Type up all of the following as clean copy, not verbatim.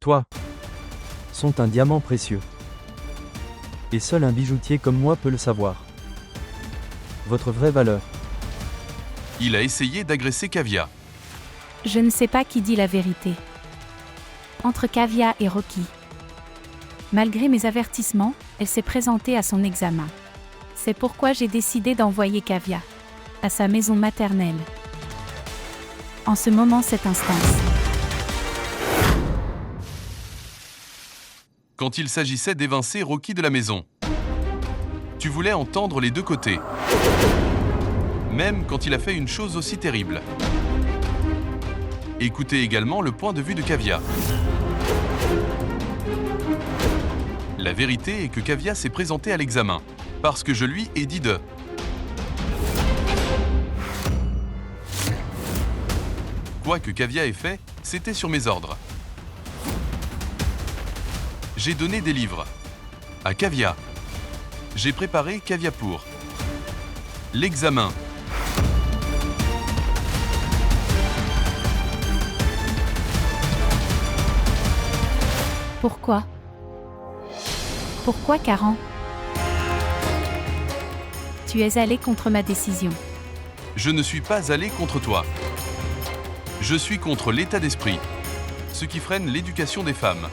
toi, sont un diamant précieux. Et seul un bijoutier comme moi peut le savoir. Votre vraie valeur. Il a essayé d'agresser Kavya. Je ne sais pas qui dit la vérité. Entre Kavya et Rocky. Malgré mes avertissements, elle s'est présentée à son examen. C'est pourquoi j'ai décidé d'envoyer Kavya à sa maison maternelle. En ce moment, cette instance. Quand il s'agissait d'évincer Rocky de la maison. Tu voulais entendre les deux côtés. Même quand il a fait une chose aussi terrible. Écoutez également le point de vue de Kavya. La vérité est que Kavya s'est présentée à l'examen, parce que je lui ai dit de. Quoi que Kavya ait fait, c'était sur mes ordres. J'ai donné des livres à Kavya. J'ai préparé Kavya pour l'examen. Pourquoi ? Pourquoi, Karan ? Tu es allé contre ma décision. Je ne suis pas allé contre toi. Je suis contre l'état d'esprit, ce qui freine l'éducation des femmes.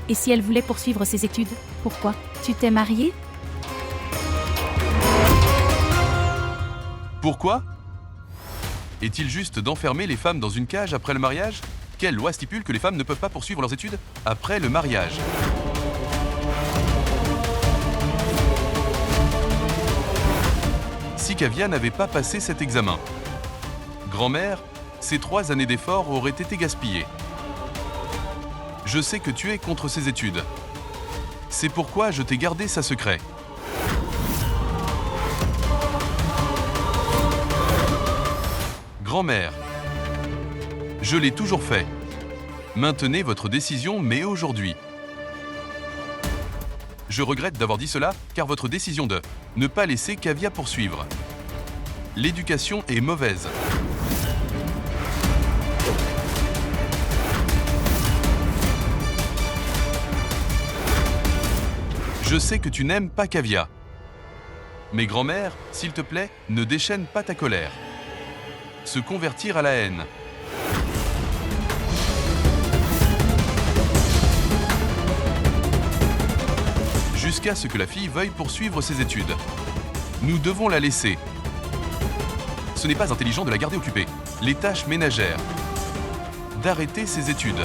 Et si elle voulait poursuivre ses études, pourquoi ? Tu t'es marié ? Pourquoi ? Est-il juste d'enfermer les femmes dans une cage après le mariage ? Quelle loi stipule que les femmes ne peuvent pas poursuivre leurs études après le mariage ? Si Kavya n'avait pas passé cet examen, grand-mère, ces 3 années d'efforts auraient été gaspillées. Je sais que tu es contre ces études. C'est pourquoi je t'ai gardé ça secret. Grand-mère, je l'ai toujours fait. Maintenez votre décision, mais aujourd'hui. Je regrette d'avoir dit cela, car votre décision de ne pas laisser Kavya poursuivre l'éducation est mauvaise. Je sais que tu n'aimes pas Kavya. Mais grand-mère, s'il te plaît, ne déchaîne pas ta colère. Se convertir à la haine. Jusqu'à ce que la fille veuille poursuivre ses études. Nous devons la laisser. Ce n'est pas intelligent de la garder occupée. Les tâches ménagères. D'arrêter ses études.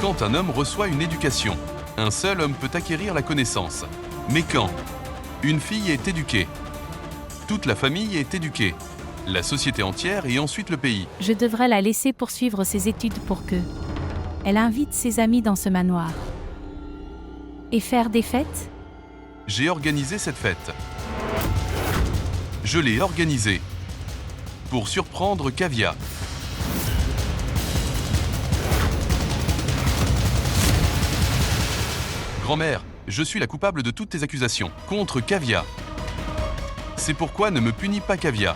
Quand un homme reçoit une éducation, un seul homme peut acquérir la connaissance. Mais quand une fille est éduquée, toute la famille est éduquée, la société entière et ensuite le pays. Je devrais la laisser poursuivre ses études pour que elle invite ses amis dans ce manoir. Et faire des fêtes ? J'ai organisé cette fête. Je l'ai organisée pour surprendre Kavya. Grand-mère, je suis la coupable de toutes tes accusations contre Kavya. C'est pourquoi ne me punis pas, Kavya.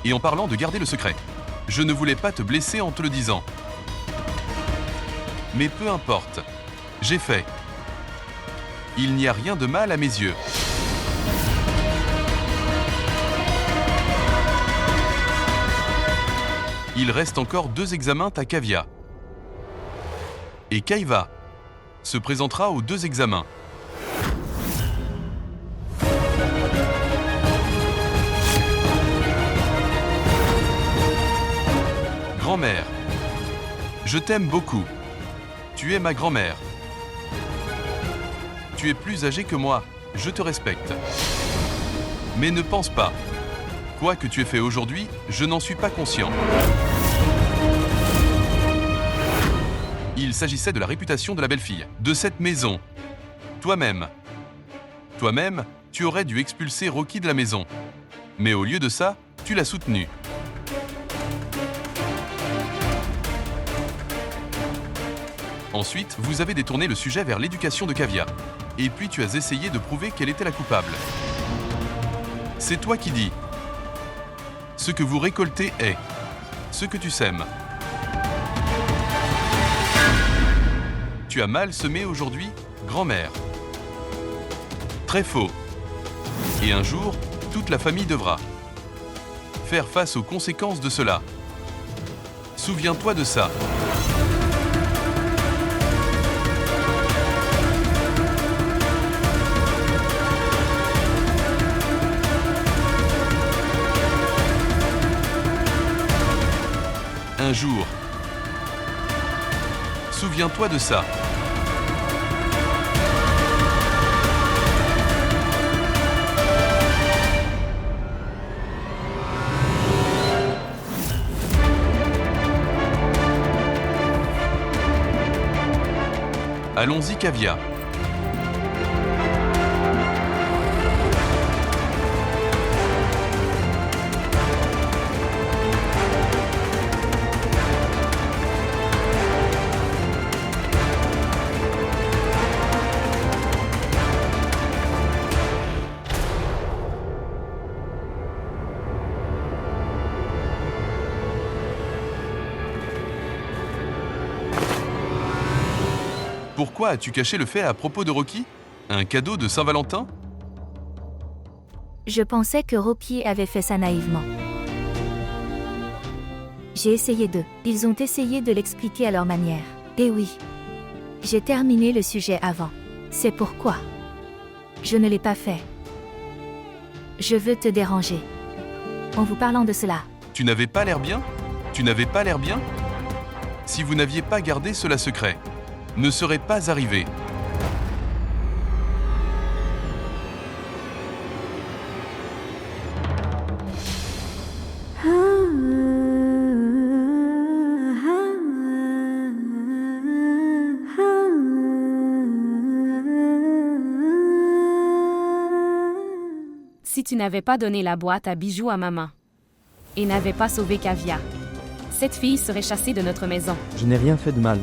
Et en parlant de garder le secret, je ne voulais pas te blesser en te le disant. Mais peu importe, j'ai fait. Il n'y a rien de mal à mes yeux. Il reste encore 2 examens à Kavya. Et Kaiva se présentera aux 2 examens. Grand-mère, je t'aime beaucoup. Tu es ma grand-mère. Tu es plus âgée que moi, je te respecte. Mais ne pense pas. Quoi que tu aies fait aujourd'hui, je n'en suis pas conscient. Il s'agissait de la réputation de la belle-fille, de cette maison. Toi-même, tu aurais dû expulser Rocky de la maison. Mais au lieu de ça, tu l'as soutenu. Ensuite, vous avez détourné le sujet vers l'éducation de Kavya. Et puis tu as essayé de prouver qu'elle était la coupable. C'est toi qui dis. Ce que vous récoltez est ce que tu sèmes. Tu as mal semé aujourd'hui, grand-mère. Très faux. Et un jour, toute la famille devra faire face aux conséquences de cela. Souviens-toi de ça. Un jour. Souviens-toi de ça. Allons-y, Kavya. Pourquoi as-tu caché le fait à propos de Rocky? Un cadeau de Saint-Valentin? Je pensais que Rocky avait fait ça naïvement. J'ai essayé de. Ils ont essayé de l'expliquer à leur manière. Et oui. J'ai terminé le sujet avant. C'est pourquoi. Je ne l'ai pas fait. Je veux te déranger. En vous parlant de cela. Tu n'avais pas l'air bien? Tu n'avais pas l'air bien? Si vous n'aviez pas gardé cela secret, ne serait pas arrivé. Si tu n'avais pas donné la boîte à bijoux à maman et n'avais pas sauvé Kavya, cette fille serait chassée de notre maison. Je n'ai rien fait de mal.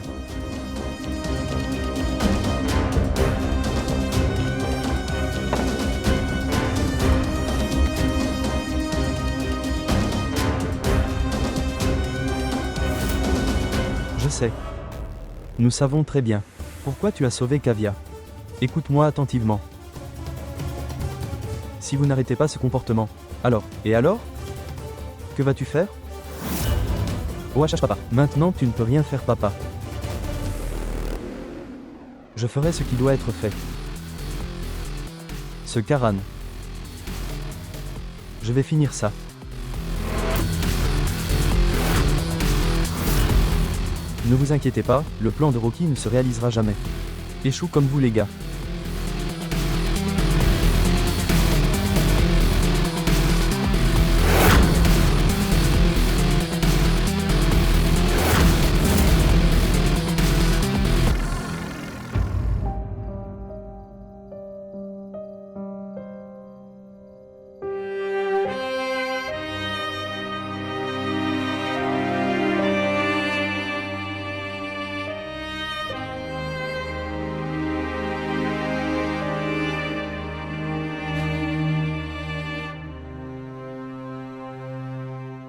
Je sais. Nous savons très bien. Pourquoi tu as sauvé Kavya? Écoute-moi attentivement. Si vous n'arrêtez pas ce comportement, alors, et alors? Que vas-tu faire? Ouachache papa. Maintenant tu ne peux rien faire papa. Je ferai ce qui doit être fait. Ce Karan. Je vais finir ça. Ne vous inquiétez pas, le plan de Rocky ne se réalisera jamais. Échoue comme vous les gars.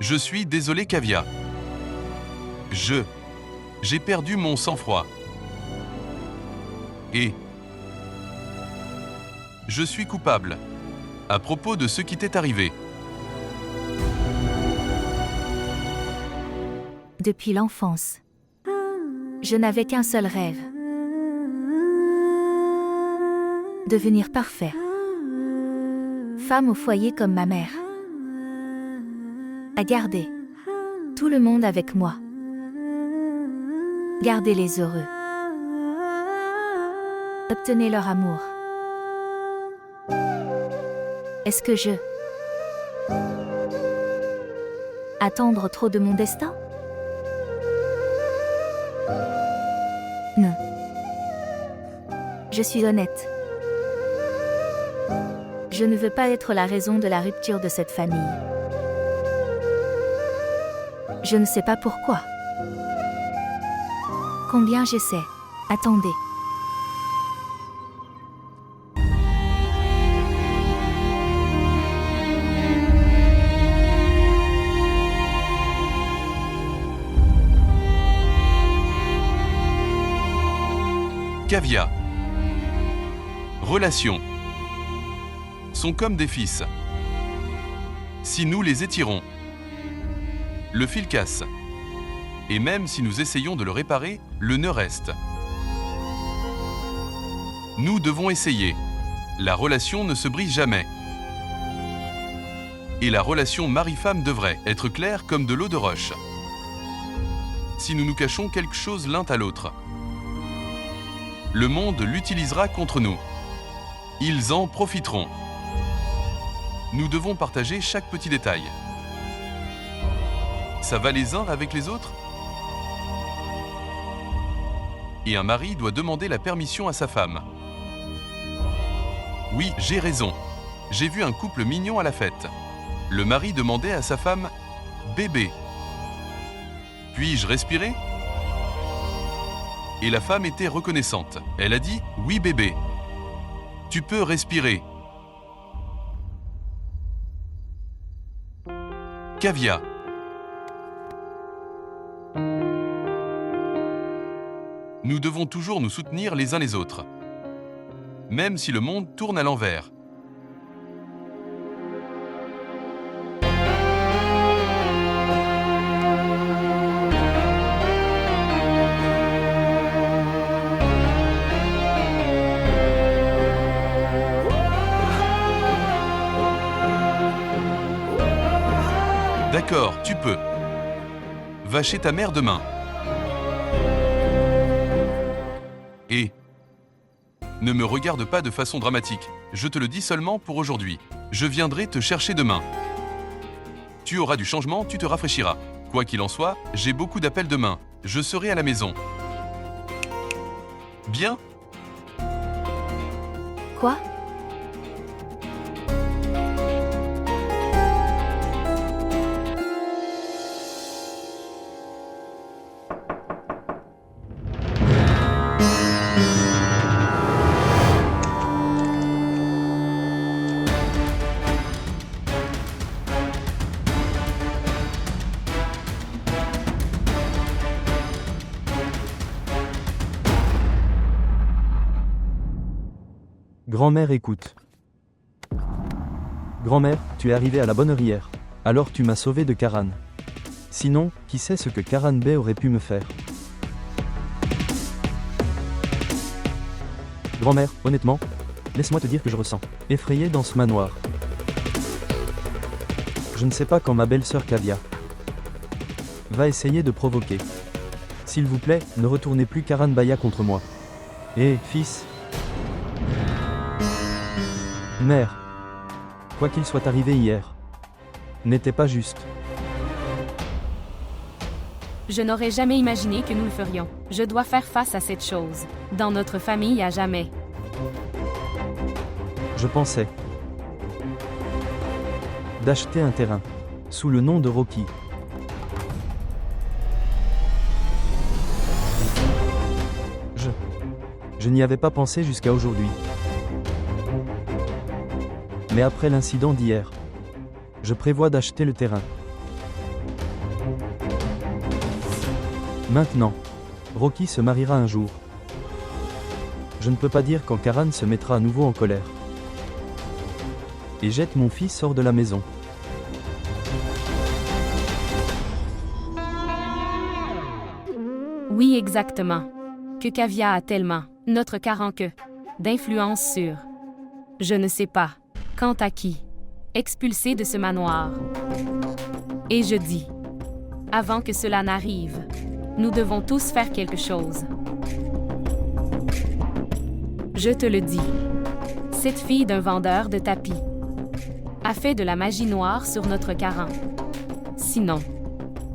Je suis désolé, Kavya. J'ai perdu mon sang-froid. Et je suis coupable à propos de ce qui t'est arrivé. Depuis l'enfance. Je n'avais qu'un seul rêve. Devenir parfait. Femme au foyer comme ma mère. À garder tout le monde avec moi. Gardez-les heureux. Obtenez leur amour. Est-ce que je attendre trop de mon destin? Non. Je suis honnête. Je ne veux pas être la raison de la rupture de cette famille. Je ne sais pas pourquoi. Combien j'essaie. Attendez. Kavya. Relations sont comme des fils. Si nous les étirons, le fil casse. Et même si nous essayons de le réparer, le nœud reste. Nous devons essayer. La relation ne se brise jamais. Et la relation mari-femme devrait être claire comme de l'eau de roche. Si nous nous cachons quelque chose l'un à l'autre, le monde l'utilisera contre nous. Ils en profiteront. Nous devons partager chaque petit détail. Ça va les uns avec les autres? Et un mari doit demander la permission à sa femme. Oui, j'ai raison. J'ai vu un couple mignon à la fête. Le mari demandait à sa femme « Bébé, puis-je respirer ?» Et la femme était reconnaissante. Elle a dit « Oui bébé, tu peux respirer. » Kavya. Nous devons toujours nous soutenir les uns les autres, même si le monde tourne à l'envers. D'accord, tu peux. Va chez ta mère demain. Et ne me regarde pas de façon dramatique. Je te le dis seulement pour aujourd'hui. Je viendrai te chercher demain. Tu auras du changement, tu te rafraîchiras. Quoi qu'il en soit, j'ai beaucoup d'appels demain. Je serai à la maison. Bien? Quoi? Grand-mère écoute. Grand-mère, tu es arrivée à la bonne heure hier. Alors tu m'as sauvé de Karan. Sinon, qui sait ce que Karan Bey aurait pu me faire? Grand-mère, honnêtement, laisse-moi te dire que je ressens effrayé dans ce manoir. Je ne sais pas quand ma belle-sœur Kavya va essayer de provoquer. S'il vous plaît, ne retournez plus Karan Baya contre moi. Hé, fils. Mère, quoi qu'il soit arrivé hier, n'était pas juste. Je n'aurais jamais imaginé que nous le ferions. Je dois faire face à cette chose. Dans notre famille à jamais. Je pensais d'acheter un terrain sous le nom de Rocky. Je n'y avais pas pensé jusqu'à aujourd'hui. Mais après l'incident d'hier, je prévois d'acheter le terrain. Maintenant, Rocky se mariera un jour. Je ne peux pas dire quand Karan se mettra à nouveau en colère et jette mon fils hors de la maison. Oui, exactement. Que Kavya a tellement, notre Karan que, d'influence sur, je ne sais pas, quant à qui, expulsé de ce manoir. Et je dis, avant que cela n'arrive, nous devons tous faire quelque chose. Je te le dis, cette fille d'un vendeur de tapis a fait de la magie noire sur notre Karan. Sinon,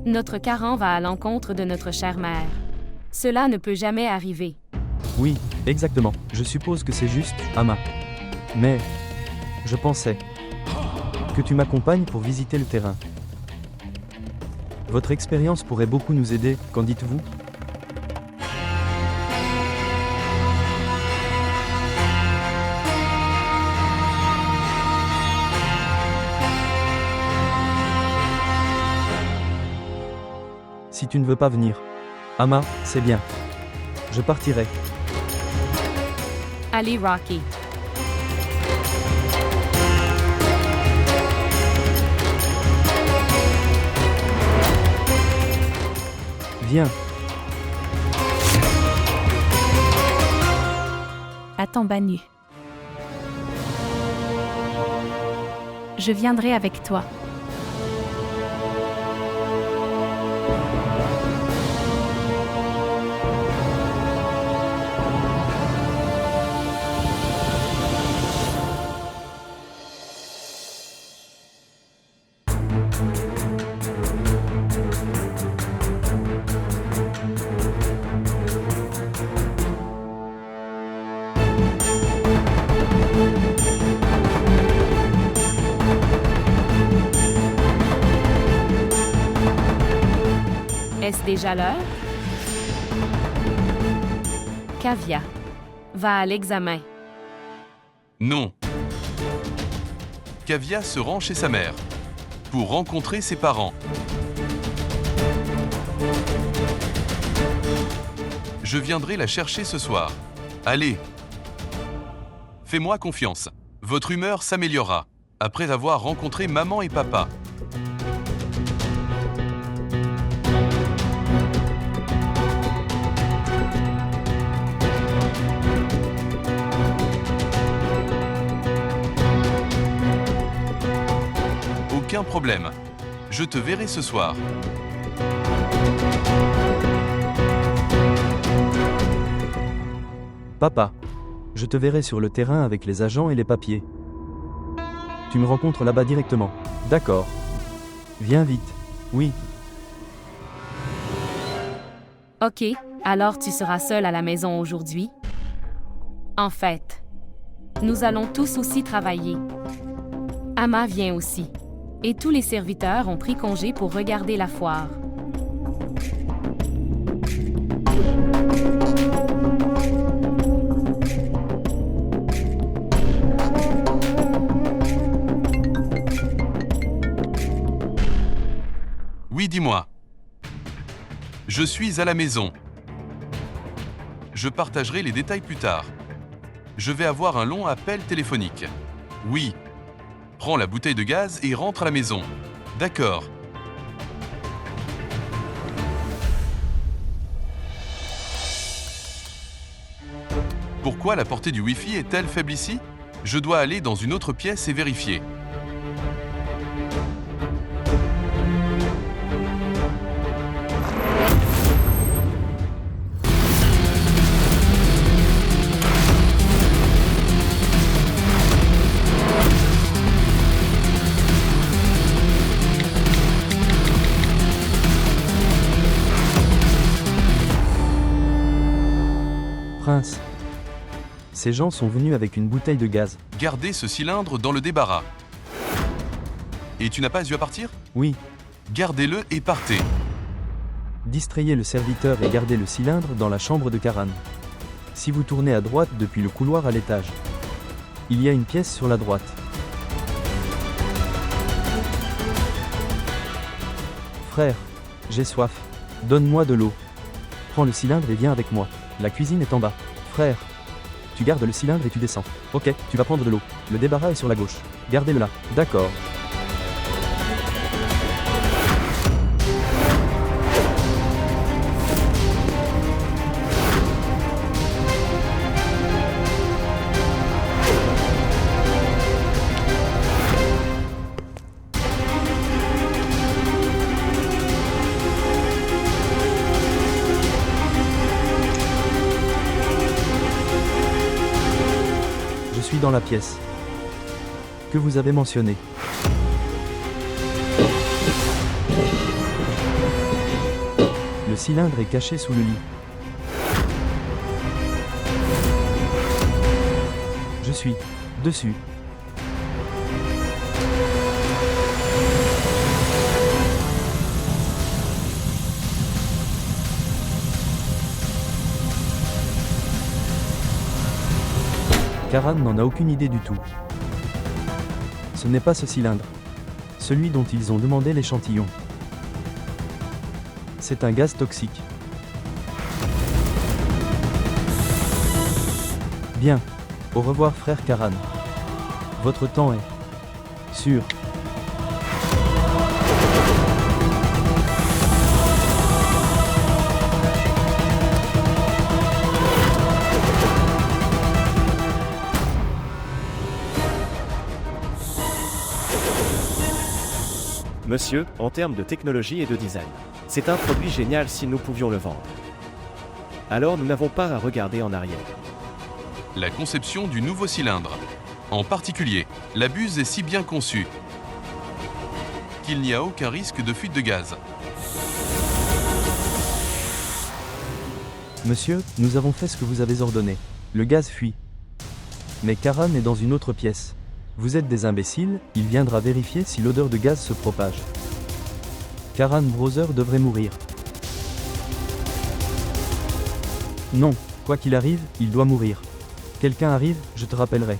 notre Karan va à l'encontre de notre chère mère. Cela ne peut jamais arriver. Oui, exactement. Je suppose que c'est juste, Ama. Mais je pensais que tu m'accompagnes pour visiter le terrain. Votre expérience pourrait beaucoup nous aider, qu'en dites-vous? Si tu ne veux pas venir, Ama, c'est bien. Je partirai. Allez, Rocky. Viens. Attends, Banu. Je viendrai avec toi. Est-ce déjà l'heure? Kavya, va à l'examen. Non. Kavya se rend chez sa mère pour rencontrer ses parents. Je viendrai la chercher ce soir. Allez. Fais-moi confiance. Votre humeur s'améliorera après avoir rencontré maman et papa. Aucun problème. Je te verrai ce soir. Papa. Je te verrai sur le terrain avec les agents et les papiers. Tu me rencontres là-bas directement. D'accord. Viens vite. Oui. Ok, alors tu seras seul à la maison aujourd'hui? En fait, nous allons tous aussi travailler. Ama vient aussi. Et tous les serviteurs ont pris congé pour regarder la foire. Oui, dis-moi. Je suis à la maison. Je partagerai les détails plus tard. Je vais avoir un long appel téléphonique. Oui. Prends la bouteille de gaz et rentre à la maison. D'accord. Pourquoi la portée du Wi-Fi est-elle faible ici? Je dois aller dans une autre pièce et vérifier. Prince. Ces gens sont venus avec une bouteille de gaz. Gardez ce cylindre dans le débarras. Et tu n'as pas eu à partir? Oui. Gardez-le et partez. Distrayez le serviteur et gardez le cylindre dans la chambre de Karan. Si vous tournez à droite depuis le couloir à l'étage, il y a une pièce sur la droite. Frère, j'ai soif. Donne-moi de l'eau. Prends le cylindre et viens avec moi. La cuisine est en bas. Frère, tu gardes le cylindre et tu descends. Ok, tu vas prendre de l'eau. Le débarras est sur la gauche. Gardez-le là. D'accord. Je suis dans la pièce que vous avez mentionnée. Le cylindre est caché sous le lit. Je suis dessus. Karan n'en a aucune idée du tout. Ce n'est pas ce cylindre. Celui dont ils ont demandé l'échantillon. C'est un gaz toxique. Bien, Au revoir frère Karan. Votre temps est sûr. Monsieur, en termes de technologie et de design, c'est un produit génial si nous pouvions le vendre. Alors nous n'avons pas à regarder en arrière. La conception du nouveau cylindre. En particulier, la buse est si bien conçue qu'il n'y a aucun risque de fuite de gaz. Monsieur, nous avons fait ce que vous avez ordonné. Le gaz fuit. Mais Karan est dans une autre pièce. Vous êtes des imbéciles, il viendra vérifier si l'odeur de gaz se propage. Karan Browser devrait mourir. Non, quoi qu'il arrive, il doit mourir. Quelqu'un arrive, je te rappellerai.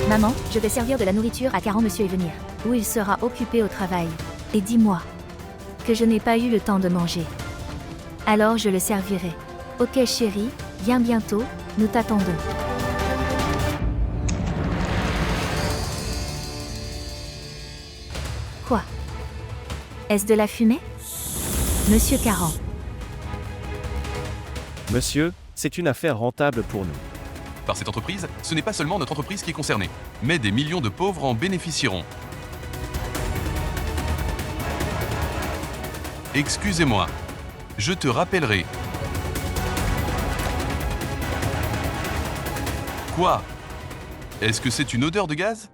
Maman, je vais servir de la nourriture à Karan monsieur et venir, où il sera occupé au travail. Et dis-moi que je n'ai pas eu le temps de manger. Alors je le servirai. Ok chérie, viens bientôt, nous t'attendons. Quoi? Est-ce de la fumée? Monsieur Karan. Monsieur, c'est une affaire rentable pour nous. Par cette entreprise, ce n'est pas seulement notre entreprise qui est concernée, mais des millions de pauvres en bénéficieront. Excusez-moi, je te rappellerai. Quoi? Est-ce que c'est une odeur de gaz?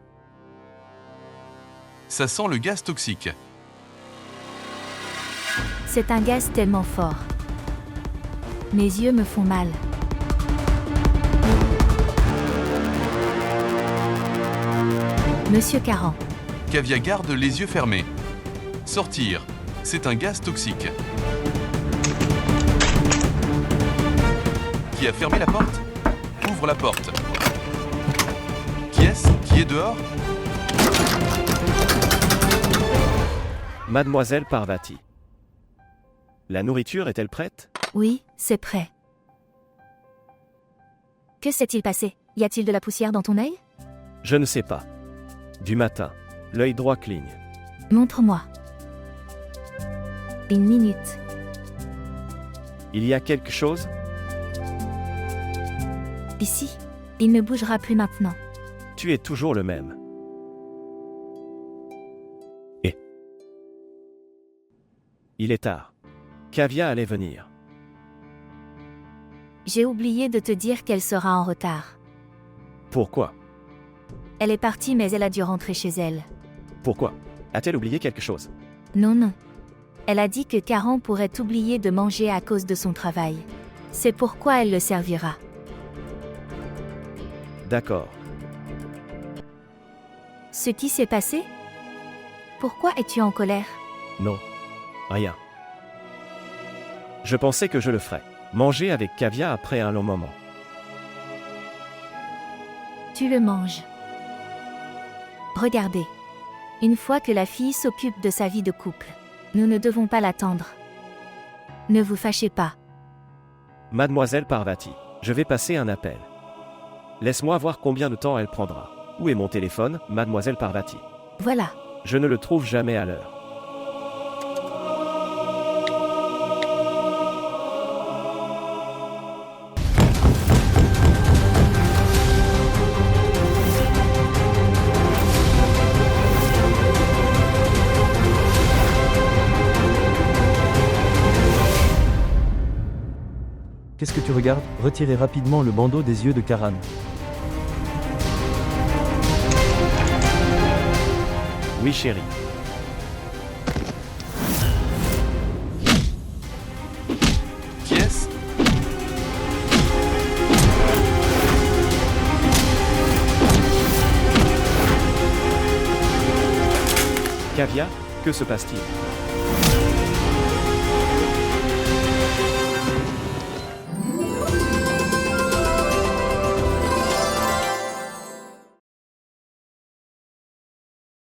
Ça sent le gaz toxique. C'est un gaz tellement fort. Mes yeux me font mal. Monsieur Karan. Kavya garde les yeux fermés. Sortir. C'est un gaz toxique. Qui a fermé la porte? Ouvre la porte. Qui est-ce qui est dehors? Mademoiselle Parvati. La nourriture est-elle prête? Oui, c'est prêt. Que s'est-il passé? Y a-t-il de la poussière dans ton œil? Je ne sais pas. Du matin, l'œil droit cligne. Montre-moi. Une minute. Il y a quelque chose? Ici. Il ne bougera plus maintenant. Tu es toujours le même. Et il est tard. Kavya allait venir. J'ai oublié de te dire qu'elle sera en retard. Pourquoi? Elle est partie mais elle a dû rentrer chez elle. Pourquoi? A-t-elle oublié quelque chose? Non, non. Elle a dit que Karan pourrait oublier de manger à cause de son travail. C'est pourquoi elle le servira. D'accord. Ce qui s'est passé? Pourquoi es-tu en colère? Non. Rien. Je pensais que je le ferais. Manger avec Kavya après un long moment. Tu le manges. Regardez. Une fois que la fille s'occupe de sa vie de couple, nous ne devons pas l'attendre. Ne vous fâchez pas. Mademoiselle Parvati, je vais passer un appel. Laisse-moi voir combien de temps elle prendra. Où est mon téléphone, Mademoiselle Parvati? Voilà. Je ne le trouve jamais à l'heure. Qu'est-ce que tu regardes? Retirez rapidement le bandeau des yeux de Karan. Oui, chérie. Qui est-ce? Kavya, que se passe-t-il?